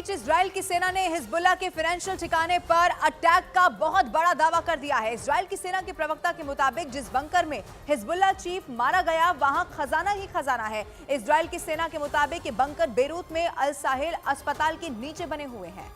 बीच Israel की सेना ने हिजबुल्लाह के फाइनेंशियल ठिकाने पर अटैक का बहुत बड़ा दावा कर दिया है। इजराइल की सेना के प्रवक्ता के मुताबिक जिस बंकर में हिजबुल्लाह चीफ मारा गया वहां खजाना ही खजाना है। इजराइल की सेना के मुताबिक ये बंकर बेरूत में अल साहिल अस्पताल के नीचे बने हुए हैं।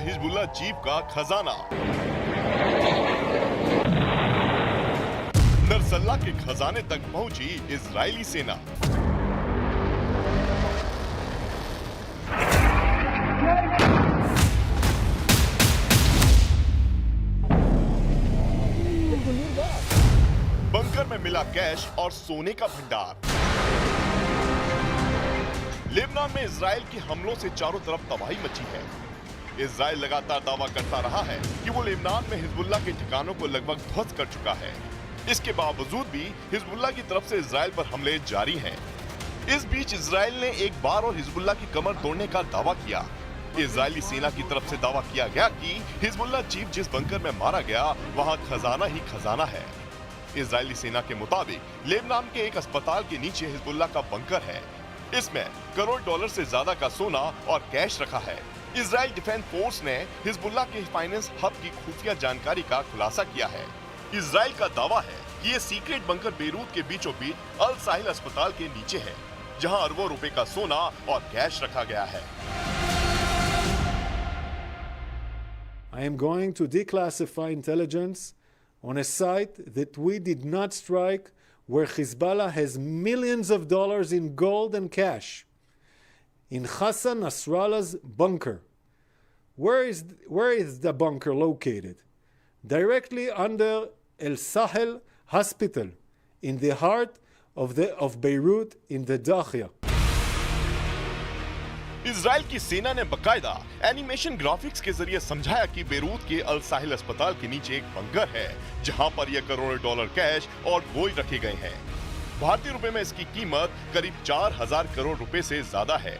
हिजबुल्लाह चीफ का खजाना। नरसल्ला के खजाने तक पहुंची इजरायली सेना। बंकर में मिला कैश और सोने का भंडार। लेबनान में इजराइल के हमलों से चारों तरफ तबाही मची है। इजराइल लगातार दावा करता रहा है कि वो लेबनान में हिजबुल्लाह के ठिकानों को लगभग ध्वस्त कर चुका है। इसके बावजूद भी हिजबुल्लाह की तरफ से इजराइल पर हमले जारी हैं। इस बीच इजराइल ने एक बार और हिजबुल्लाह की कमर तोड़ने का दावा किया। इजरायली सेना की तरफ से दावा किया गया कि हिजबुल्लाह चीफ जिस बंकर में मारा गया वहां खजाना ही खजाना है। इजरायली सेना के मुताबिक लेबनान के एक अस्पताल के नीचे हिजबुल्लाह का बंकर है। इसमें करोड़ डॉलर से ज्यादा का सोना और कैश रखा है। इजराइल डिफेंस फोर्स ने हिजबुल्लाह के फाइनेंस हब की खुफिया जानकारी का खुलासा किया है। इजराइल का दावा है कि ये सीक्रेट बंकर बेरूत के बीचों बीच अल साहिल अस्पताल के नीचे है, जहां अरबों रुपए का सोना और कैश रखा गया है। I am going to declassify intelligence on a site that we did not strike, where Hezbollah has millions of dollars in gold and cash. In Hassan Nasrallah's bunker. Where is the bunker located? Directly under El Sahel Hospital, in the heart of Beirut in the Dakhia. Israel की सेना ने बकायदा animation graphics के जरिए समझाया कि Beirut के अल साहिल अस्पताल के नीचे एक बंकर है, जहां पर यह करोड़ों डॉलर कैश और गोल्ड रखे गए हैं। भारतीय रुपए में इसकी कीमत करीब 4000 करोड़ रुपए से ज्यादा है।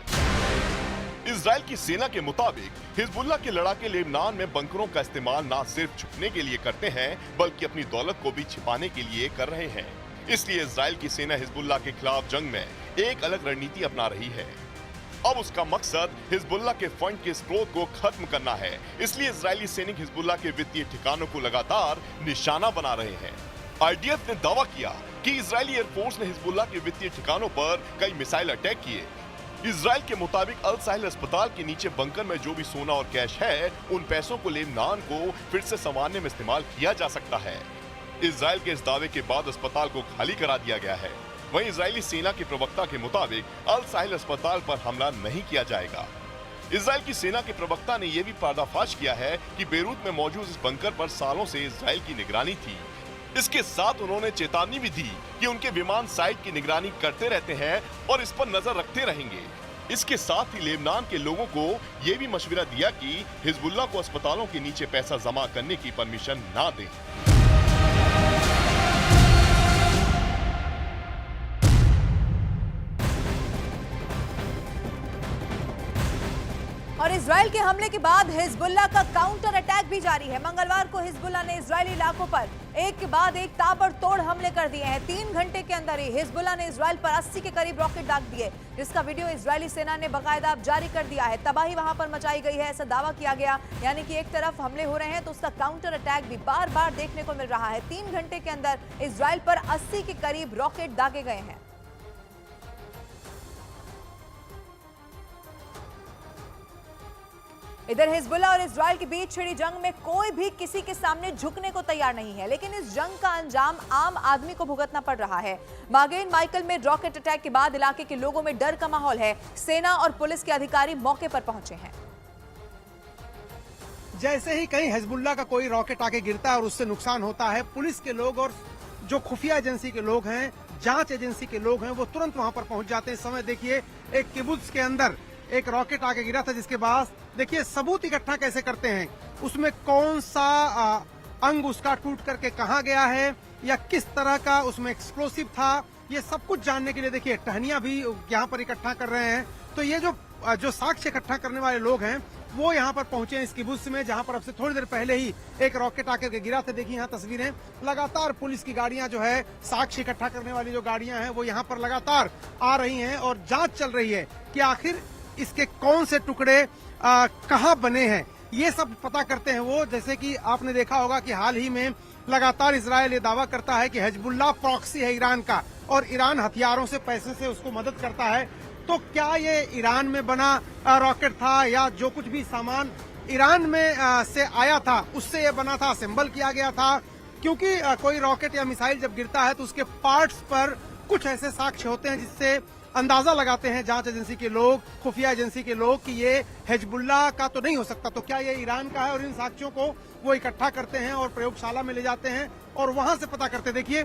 इजराइल की सेना के मुताबिक हिजबुल्लाह के लड़ाके लेबनान में बंकरों का इस्तेमाल न सिर्फ छुपने के लिए करते हैं, बल्कि अपनी दौलत को भी छिपाने के लिए कर रहे हैं। इसलिए इजराइल की सेना हिजबुल्लाह के खिलाफ जंग में एक अलग रणनीति अपना रही है। अब उसका मकसद हिजबुल्लाह के फंड के स्रोत को खत्म करना है। इसलिए इजरायली सैनिक हिजबुल्लाह के वित्तीय ठिकानों को लगातार निशाना बना रहे हैं। IDF ने दावा किया कि इजरायली एयरफोर्स ने हिजबुल्लाह के वित्तीय ठिकानों पर कई मिसाइल अटैक किए। इजराइल के मुताबिक अल साहिल अस्पताल के नीचे बंकर में जो भी सोना और कैश है, उन पैसों को लेबनान को फिर से संवारने में इस्तेमाल किया जा सकता है। इजराइल के इस दावे के बाद अस्पताल को खाली करा दिया गया है। वहीं इजरायली सेना के प्रवक्ता के मुताबिक अल साहिल अस्पताल पर हमला नहीं किया जाएगा। इजराइल की सेना के प्रवक्ता ने यह भी पर्दाफाश किया है कि बेरूत में मौजूद इस बंकर पर सालों से इजराइल की निगरानी थी। इसके साथ उन्होंने चेतावनी भी दी कि उनके विमान साइट की निगरानी करते रहते हैं और इस पर नजर रखते रहेंगे। इसके साथ ही लेबनान के लोगों को यह भी मशवरा दिया कि हिजबुल्लाह को अस्पतालों के नीचे पैसा जमा करने की परमिशन ना दें। और इजराइल के हमले के बाद हिजबुल्लाह का काउंटर अटैक भी जारी है। मंगलवार को हिजबुल्लाह ने इजरायली इलाकों पर एक के बाद एक ताबड़तोड़ हमले कर दिए हैं। 3 घंटे के अंदर ही हिजबुल्लाह ने इजराइल पर 80 के करीब रॉकेट दाग दिए, जिसका वीडियो इजरायली सेना ने बाकायदा जारी कर दिया है। तबाही वहां पर मचाई गई है, ऐसा दावा किया गया। यानी कि एक तरफ हमले हो रहे हैं तो उसका काउंटर अटैक भी बार बार देखने को मिल रहा है। 3 घंटे के अंदर इजराइल पर 80 के करीब रॉकेट दागे गए हैं। इधर हिजबुल्लाह और इजराइल के बीच छिड़ी जंग में कोई भी किसी के सामने झुकने को तैयार नहीं है, लेकिन इस जंग का अंजाम आम आदमी को भुगतना पड़ रहा है। मागेन माइकल में रॉकेट अटैक के बाद इलाके के लोगों में डर का माहौल है। सेना और पुलिस के अधिकारी मौके पर पहुंचे हैं। जैसे ही कहीं हिजबुल्लाह का कोई रॉकेट आके गिरता है और उससे नुकसान होता है, पुलिस के लोग और जो खुफिया एजेंसी के लोग हैं, जांच एजेंसी के लोग हैं, वो तुरंत वहां पर पहुंच जाते हैं। इस समय देखिए एक किबुत्ज के अंदर एक रॉकेट आके गिरा था, जिसके बाद देखिए सबूत इकट्ठा कैसे करते हैं, उसमें कौन सा अंग उसका टूट करके कहाँ गया है, या किस तरह का उसमें एक्सप्लोसिव था, ये सब कुछ जानने के लिए देखिए टहनियां भी यहाँ पर इकट्ठा कर रहे हैं। तो ये जो साक्ष्य इकट्ठा करने वाले लोग हैं वो यहाँ पर पहुंचे हैं इस किबुत्ज में, जहाँ पर अब से थोड़ी देर पहले ही एक रॉकेट आकर के गिरा था। देखिए यहाँ तस्वीरें, लगातार पुलिस की गाड़ियां जो है, साक्ष्य इकट्ठा करने वाली जो गाड़ियां हैं वो यहाँ पर लगातार आ रही हैं और जांच चल रही है कि आखिर इसके कौन से टुकड़े कहाँ बने हैं, ये सब पता करते हैं वो। जैसे कि आपने देखा होगा कि हाल ही में लगातार इजराइल ये दावा करता है कि हिजबुल्लाह प्रॉक्सी है ईरान का और ईरान हथियारों से, पैसे से उसको मदद करता है। तो क्या ये ईरान में बना रॉकेट था या जो कुछ भी सामान ईरान में से आया था उससे ये बना था, असेंबल किया गया था? क्योंकि कोई रॉकेट या मिसाइल जब गिरता है तो उसके पार्ट्स पर कुछ ऐसे साक्ष्य होते हैं जिससे अंदाजा लगाते हैं जांच एजेंसी के लोग, खुफिया एजेंसी के लोग कि ये हिजबुल्लाह का तो नहीं हो सकता, तो क्या ये ईरान का है? और इन साक्ष्यों को वो इकट्ठा करते हैं और प्रयोगशाला में ले जाते हैं और वहां से पता करते हैं। देखिए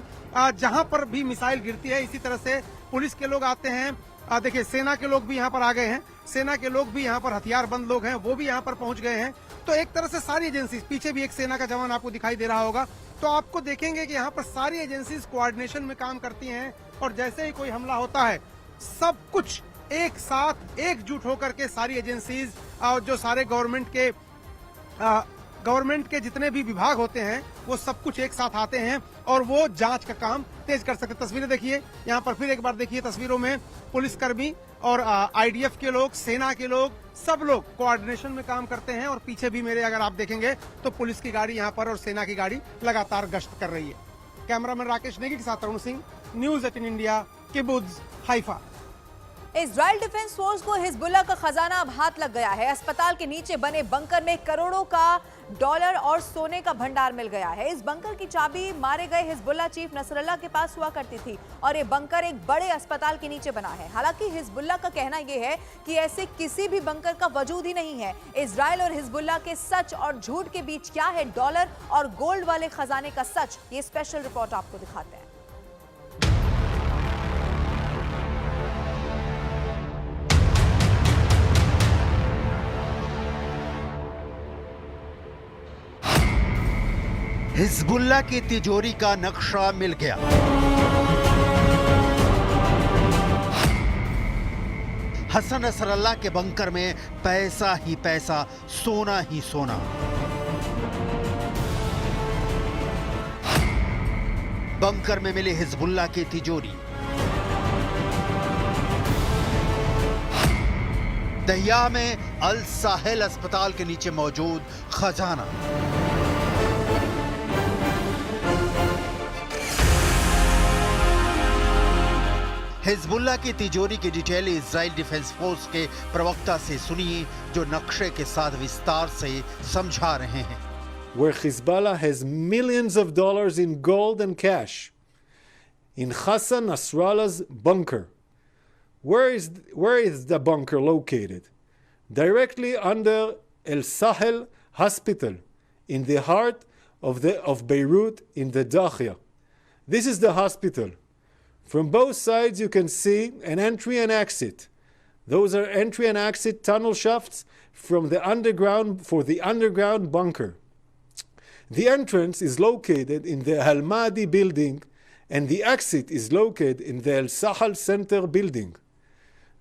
जहां पर भी मिसाइल गिरती है इसी तरह से पुलिस के लोग आते हैं। देखिए सेना के लोग भी यहाँ पर आ गए हैं, सेना के लोग भी यहाँ पर, हथियारबंद लोग हैं वो भी यहाँ पर पहुंच गए हैं। तो एक तरह से सारी एजेंसी, पीछे भी एक सेना का जवान आपको दिखाई दे रहा होगा, तो आपको देखेंगे कि यहाँ पर सारी एजेंसीज कोऑर्डिनेशन में काम करती हैं और जैसे ही कोई हमला होता है सब कुछ एक साथ एकजुट होकर के सारी एजेंसीज और जो सारे गवर्नमेंट के जितने भी विभाग होते हैं वो सब कुछ एक साथ आते हैं और वो जांच का काम तेज कर सकते हैं। तस्वीरें देखिए यहाँ पर, फिर एक बार देखिए तस्वीरों में पुलिसकर्मी और आईडीएफ के लोग, सेना के लोग, सब लोग कोऑर्डिनेशन में काम करते हैं और पीछे भी मेरे अगर आप देखेंगे तो पुलिस की गाड़ी यहाँ पर और सेना की गाड़ी लगातार गश्त कर रही है। कैमरामैन राकेश नेगी के साथ Arun Singh, news 18 India, Kibbutz Haifa. Israel Defence Force को हिजबुल्लाह का खजाना अब हाथ लग गया है। अस्पताल के नीचे बने बंकर में करोड़ों का डॉलर और सोने का भंडार मिल गया है। इस बंकर की चाबी मारे गए हिजबुल्लाह चीफ नसरल्लाह के पास हुआ करती थी और ये बंकर एक बड़े अस्पताल के नीचे बना है। हालांकि हिजबुल्लाह का कहना यह है कि ऐसे किसी भी बंकर का वजूद ही नहीं है। इजराइल और हिजबुल्लाह के सच और झूठ के बीच क्या है डॉलर और गोल्ड वाले खजाने का सच, ये स्पेशल रिपोर्ट आपको दिखाते हैं। हिजबुल्लाह की तिजोरी का नक्शा मिल गया। हसन नसरल्लाह के बंकर में पैसा ही पैसा, सोना ही सोना। बंकर में मिली हिजबुल्लाह की तिजोरी। दहिया में अल साहिल अस्पताल के नीचे मौजूद खजाना। हिजबुल्लाह की तिजोरी की डिटेल इजराइल डिफेंस फोर्स के प्रवक्ता से सुनिए, जो नक्शे के साथ विस्तार से समझा रहे हैं। Where Hezbollah has millions of dollars in gold and cash in Hassan Nasrallah's bunker. Where is the bunker located? Directly under El Sahel Hospital, in the heart of Beirut, in the Dakhia. This is the hospital. From both sides you can see an entry and exit. Those are entry and exit tunnel shafts from the underground for the underground bunker. The entrance is located in the Al Mahdi building and the exit is located in the El Sahel Center building.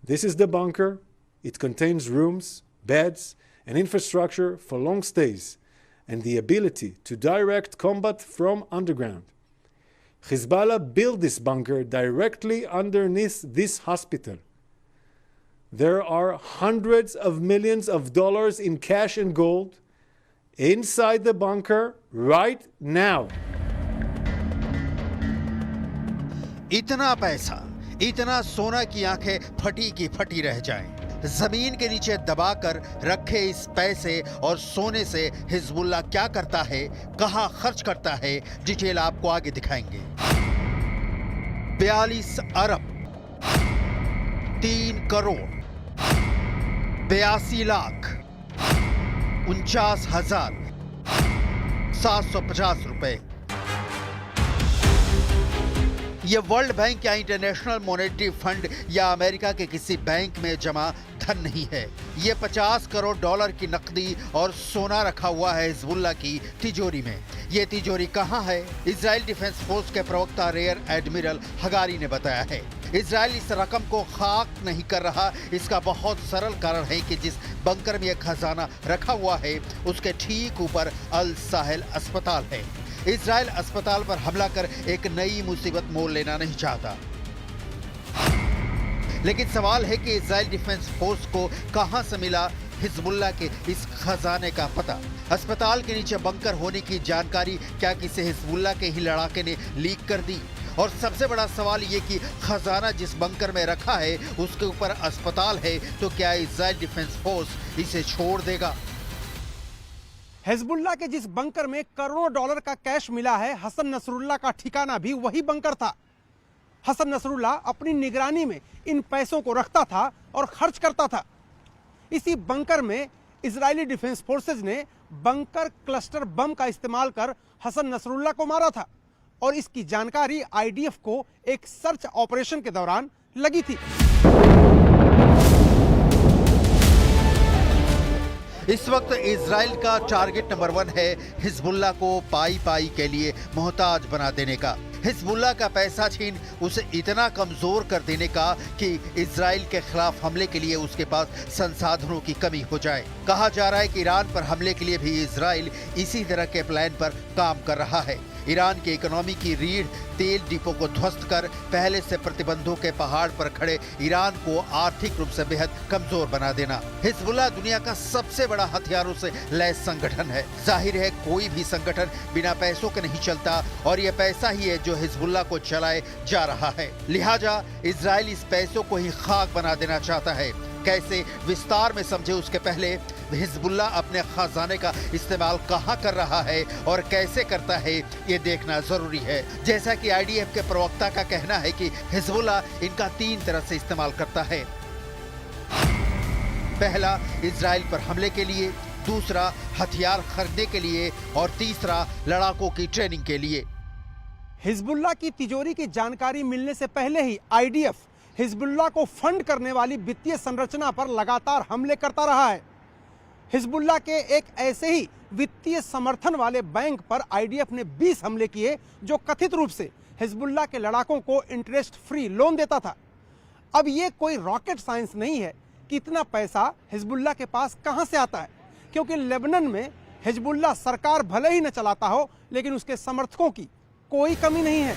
This is the bunker. It contains rooms, beds, and infrastructure for long stays and the ability to direct combat from underground. Hezbollah built this bunker directly underneath this hospital. There are hundreds of millions of dollars in cash and gold inside the bunker right now. इतना पैसा, इतना सोना की आंखें फटी की फटी रह जाएं। जमीन के नीचे दबाकर रखे इस पैसे और सोने से हिजबुल्लाह क्या करता है, कहां खर्च करता है, डिटेल आपको आगे दिखाएंगे। 42 अरब 3 करोड़ 82 लाख 49,750 रुपए। यह वर्ल्ड बैंक या इंटरनेशनल मॉनेटरी फंड या अमेरिका के किसी बैंक में जमा धन नहीं है। ये 50 करोड़ डॉलर की नकदी और सोना रखा हुआ है हिजबुल्लाह की तिजोरी में। ये तिजोरी कहाँ है? इजराइल डिफेंस फोर्स के प्रवक्ता रेयर एडमिरल हगारी ने बताया है। इजराइल इस रकम को खाक नहीं कर रहा। इसका बहुत सरल कारण है कि जिस बंकर में यह खजाना रखा हुआ है उसके ठीक ऊपर अल साहिल अस्पताल है। इजराइल अस्पताल पर हमला कर एक नई मुसीबत मोल लेना नहीं चाहता। लेकिन सवाल है कि इजराइल डिफेंस फोर्स को कहां से मिला हिजबुल्लाह के इस खजाने का पता? अस्पताल के नीचे बंकर होने की जानकारी क्या किसी हिजबुल्लाह के ही लड़ाके ने लीक कर दी? और सबसे बड़ा सवाल ये कि खजाना जिस बंकर में रखा है उसके ऊपर अस्पताल है, तो क्या इजराइल डिफेंस फोर्स इसे छोड़ देगा? हिजबुल्लाह के जिस बंकर में करोड़ों डॉलर का कैश मिला है, हसन नसरुल्लाह का ठिकाना भी वही बंकर था। हसन नसरुल्लाह अपनी निगरानी में इन पैसों को रखता था और खर्च करता था। इसी बंकर में इजरायली डिफेंस फोर्सेज ने बंकर क्लस्टर बम का इस्तेमाल कर हसन नसरुल्लाह को मारा था और इसकी जानकारी आईडीएफ को एक सर्च ऑपरेशन के दौरान लगी थी। इस वक्त इजराइल का टारगेट नंबर 1 है हिजबुल्लाह को पाई पाई के लिए मोहताज बना देने का। हिजबुल्लाह का पैसा छीन उसे इतना कमजोर कर देने का कि इजराइल के खिलाफ हमले के लिए उसके पास संसाधनों की कमी हो जाए। कहा जा रहा है कि ईरान पर हमले के लिए भी इजराइल इसी तरह के प्लान पर काम कर रहा है। ईरान की इकोनॉमी की रीढ़ तेल डिपो को ध्वस्त कर पहले से प्रतिबंधों के पहाड़ पर खड़े ईरान को आर्थिक रूप से बेहद कमजोर बना देना। हिजबुल्लाह दुनिया का सबसे बड़ा हथियारों से लैस संगठन है। जाहिर है कोई भी संगठन बिना पैसों के नहीं चलता और यह पैसा ही है जो हिजबुल्लाह को चलाए जा रहा है। लिहाजा इजराइल इस पैसों को ही खाक बना देना चाहता है। कैसे, विस्तार में समझे उसके पहले हिजबुल्लाह अपने खजाने का इस्तेमाल कहां कर रहा है और कैसे करता है ये देखना जरूरी है। जैसा कि आईडीएफ के प्रवक्ता का कहना है कि हिजबुल्लाह इनका 3 तरह से इस्तेमाल करता है। पहला, इजराइल पर हमले के लिए, दूसरा हथियार खरीदने के लिए और तीसरा लड़ाकों की ट्रेनिंग के लिए। हिजबुल्लाह की तिजोरी की जानकारी मिलने से पहले ही आईडीएफ हिजबुल्लाह को फंड करने वाली वित्तीय संरचना पर लगातार हमले करता रहा है। हिजबुल्लाह के एक ऐसे ही वित्तीय समर्थन वाले बैंक पर आईडीएफ ने 20 हमले किए जो कथित रूप से हिजबुल्लाह के लड़ाकों को इंटरेस्ट फ्री लोन देता था। अब ये कोई रॉकेट साइंस नहीं है कि इतना पैसा हिजबुल्लाह के पास कहां से आता है, क्योंकि लेबनान में हिजबुल्लाह सरकार भले ही न चलाता हो लेकिन उसके समर्थकों की कोई कमी नहीं है।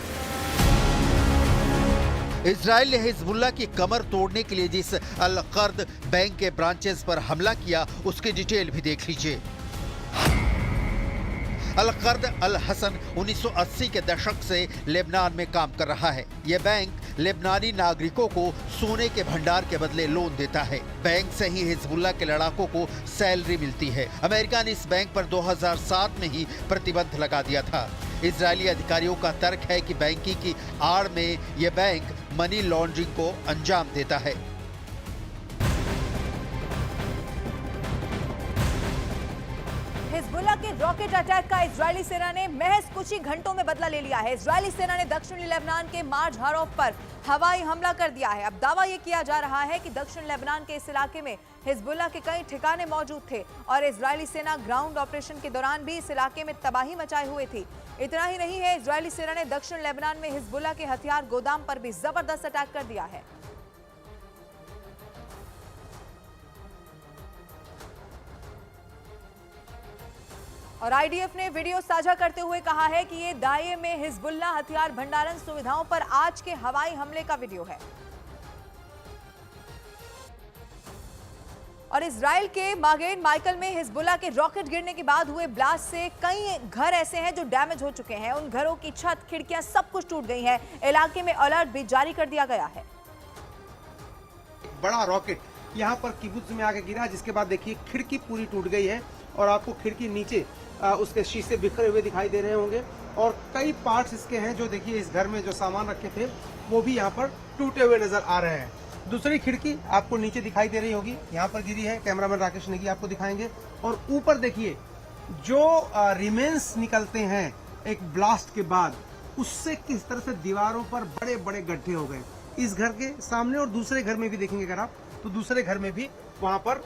इजराइल ने हिजबुल्लाह की कमर तोड़ने के लिए जिस अल कर्द बैंक के ब्रांचेस पर हमला किया उसकी डिटेल भी देख लीजिए। अल कर्द अल हसन 1980 के दशक से लेबनान में काम कर रहा है। यह बैंक लेबनानी नागरिकों को सोने के भंडार के बदले लोन देता है। बैंक से ही हिजबुल्लाह के लड़ाकों को सैलरी मिलती है। अमेरिका ने इस बैंक पर 2007 में ही प्रतिबंध लगा दिया था। इजरायली अधिकारियों का तर्क है कि बैंकिंग की आड़ में यह बैंक मनी लॉन्ड्रिंग को अंजाम देता है। हिजबुल्लाह के रॉकेट अटैक का इजरायली सेना ने महज कुछ ही घंटों में बदला ले लिया है। इजरायली सेना ने दक्षिणी लेबनान के मार्ज हारोफ पर हवाई हमला कर दिया है। अब दावा यह किया जा रहा है कि दक्षिण लेबनान के इस इलाके में हिजबुल्लाह के कई ठिकाने मौजूद थे और इजरायली सेना ग्राउंड ऑपरेशन के दौरान भी इस इलाके में तबाही मचाए हुए थी। इतना ही नहीं है, इजरायली सेना ने दक्षिण लेबनान में हिजबुल्लाह के हथियार गोदाम पर भी जबरदस्त अटैक कर दिया है। और आईडीएफ ने वीडियो साझा करते हुए कहा है कि ये दाये में हिजबुल्लाह हथियार भंडारण सुविधाओं पर आज के हवाई हमले का वीडियो है। और इजराइल के मागेन माइकल में हिजबुल्लाह के रॉकेट गिरने के बाद हुए ब्लास्ट से कई घर ऐसे हैं जो डैमेज हो चुके हैं। उन घरों की छत, खिड़कियां सब कुछ टूट गई हैं। इलाके में अलर्ट भी जारी कर दिया गया है। बड़ा रॉकेट यहाँ पर किबुत्ज में आके गिरा, जिसके बाद देखिए खिड़की पूरी टूट गई है और आपको खिड़की नीचे उसके शीशे बिखरे हुए दिखाई दे रहे होंगे और कई पार्ट्स इसके हैं जो देखिए इस घर में जो सामान रखे थे वो भी यहाँ पर टूटे हुए नजर आ रहे हैं। दूसरी खिड़की आपको नीचे दिखाई दे रही होगी, यहाँ पर गिरी है। कैमरामैन राकेश नेगी आपको दिखाएंगे। और ऊपर देखिए जो रिमेन्स निकलते हैं एक ब्लास्ट के बाद, उससे किस तरह से दीवारों पर बड़े बड़े गड्ढे हो गए। इस घर के सामने और दूसरे घर में भी देखेंगे अगर आप तो दूसरे घर में भी वहां पर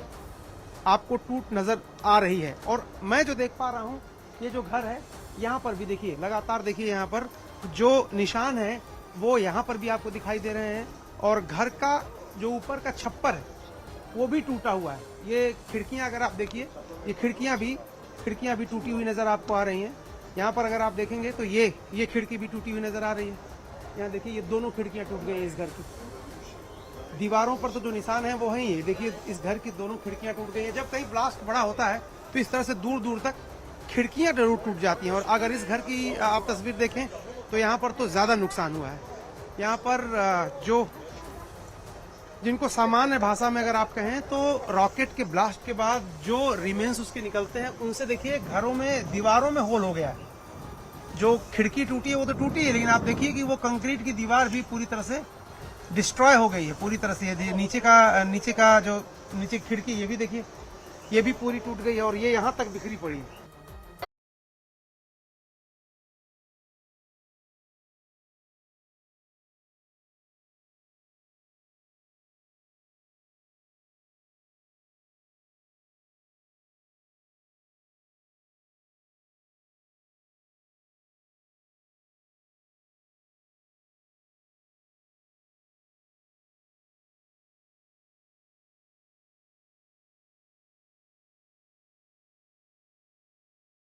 आपको टूट नजर आ रही है। और मैं जो देख पा रहा हूँ, ये जो घर है यहाँ पर भी देखिए, लगातार देखिए यहाँ पर जो निशान है वो यहाँ पर भी आपको दिखाई दे रहे हैं। और घर का जो ऊपर का छप्पर है वो भी टूटा हुआ है। ये खिड़कियां अगर आप देखिए, ये खिड़कियां भी टूटी हुई नजर आपको आ रही हैं। यहाँ पर अगर आप देखेंगे तो ये खिड़की भी टूटी हुई नजर आ रही है। यहाँ देखिए, ये दोनों खिड़कियां टूट गई हैं इस घर की। दीवारों पर तो जो निशान है वो है ही, देखिए इस घर की दोनों खिड़कियां टूट गई हैं। जब कहीं ब्लास्ट बड़ा होता है तो इस तरह से दूर दूर तक खिड़कियां जरूर टूट जाती हैं। और अगर इस घर की आप तस्वीर देखें तो यहाँ पर तो ज्यादा नुकसान हुआ है। यहाँ पर जो जिनको सामान्य भाषा में अगर आप कहें तो रॉकेट के ब्लास्ट के बाद जो रिमेन्स उसके निकलते हैं, उनसे देखिए घरों में दीवारों में होल हो गया है। जो खिड़की टूटी है वो तो टूटी है, लेकिन आप देखिए कि वो कंक्रीट की दीवार भी पूरी तरह से डिस्ट्रॉय हो गई है पूरी तरह से। ये नीचे का जो नीचे खिड़की, ये भी देखिए, ये भी पूरी टूट गई है और ये यहाँ तक बिखरी पड़ी है।